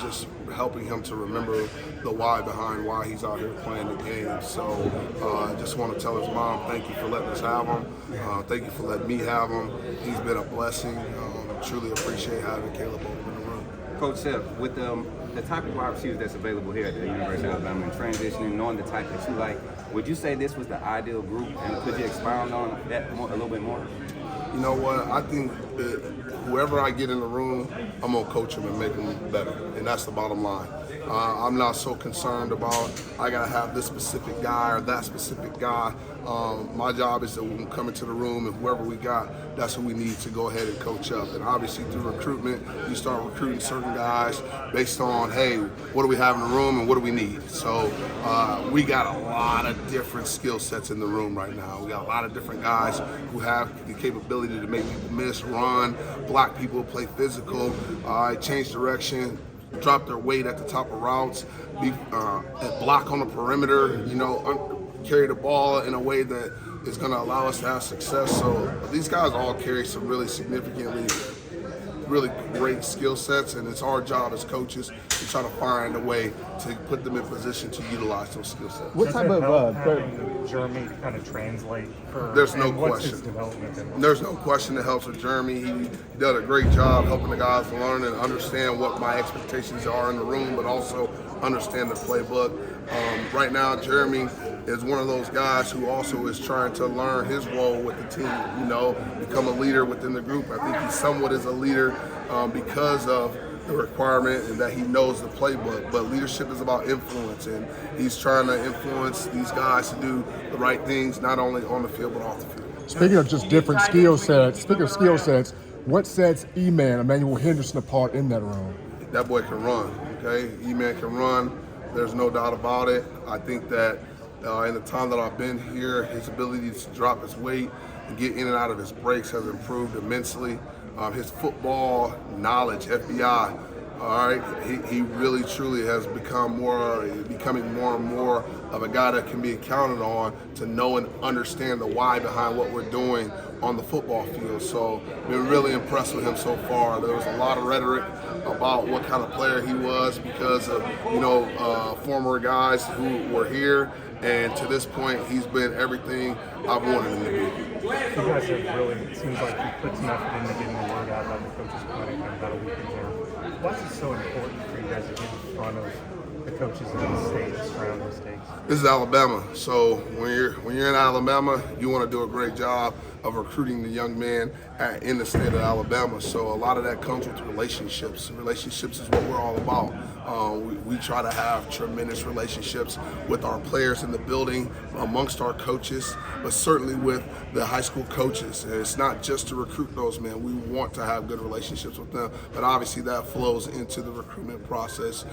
just helping him to remember the why behind why he's out here playing the game. So I just want to tell his mom, thank you for letting us have him. Thank you for letting me have him. He's been a blessing. Truly appreciate having Caleb over in the room. Coach Shep, with the type of wide receivers that's available here at the University of Alabama and transitioning, knowing the type that you like, would you say this was the ideal group? And could you expound on that a little bit more? You know what? I think that whoever I get in the room, I'm going to coach them and make them better. And that's the bottom line. I'm not so concerned about I got to have this specific guy or that specific guy. My job is that when we come into the room and whoever we got, that's who we need to go ahead and coach up. And obviously through recruitment, you start recruiting certain guys based on, hey, what do we have in the room and what do we need? So we got a lot of different skill sets in the room right now. We got a lot of different guys who have the capability to make people miss, run, block people, play physical, change direction, drop their weight at the top of routes, block on the perimeter, carry the ball in a way that is going to allow us to have success. So these guys all carry some really really great skill sets, and it's our job as coaches to try to find a way to put them in position to utilize those skill sets. What type of Jeremy to kind of translate for? There's no what's his question. development? There's no question that helps with Jeremy. He did a great job helping the guys learn and understand what my expectations are in the room, but also understand the playbook. Right now, Jeremy is one of those guys who also is trying to learn his role with the team, become a leader within the group. I think he somewhat is a leader because of the requirement and that he knows the playbook. But leadership is about influence, and he's trying to influence these guys to do the right things, not only on the field, but off the field. Speaking of just different skill sets, what sets E-Man, Emmanuel Henderson, apart in that room? That boy can run, okay? E-Man can run. There's no doubt about it. I think that in the time that I've been here, his ability to drop his weight and get in and out of his breaks has improved immensely. His football knowledge, FBI, all right, he really truly has becoming more and more of a guy that can be counted on to know and understand the why behind what we're doing on the football field. So been really impressed with him so far. There was a lot of rhetoric about what kind of player he was because of former guys who were here, and to this point he's been everything I've wanted him to be. You guys have really, it seems like you put some effort into getting the word out about the coaches clinic and about a week in there. Why is it so important for you guys to get in front of the coaches in the states, surrounding states? This is Alabama, so when you're in Alabama, you want to do a great job of recruiting the young men in the state of Alabama. So a lot of that comes with relationships. Relationships is what we're all about. We try to have tremendous relationships with our players in the building, amongst our coaches, but certainly with the high school coaches. And it's not just to recruit those men. We want to have good relationships with them, but obviously that flows into the recruitment process.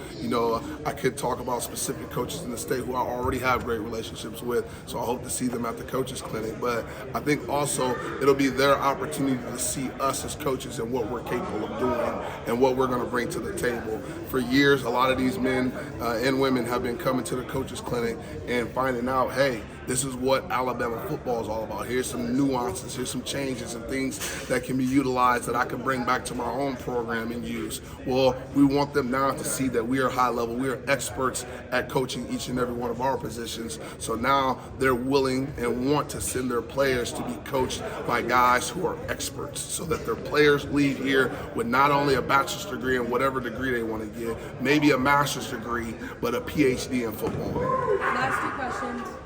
I could talk about specific coaches in the state who I already have great relationships with, so I hope to see them at the coaches clinic. But I think also it'll be their opportunity to see us as coaches and what we're capable of doing and what we're going to bring to the table. For years, a lot of these men and women have been coming to the coaches clinic and finding out, hey, this is what Alabama football is all about. Here's some nuances, here's some changes and things that can be utilized that I can bring back to my own program and use. Well, we want them now to see that we are high level, we are experts at coaching each and every one of our positions. So now they're willing and want to send their players to be coached by guys who are experts, so that their players leave here with not only a bachelor's degree in whatever degree they want to get, maybe a master's degree, but a PhD in football. Last two questions.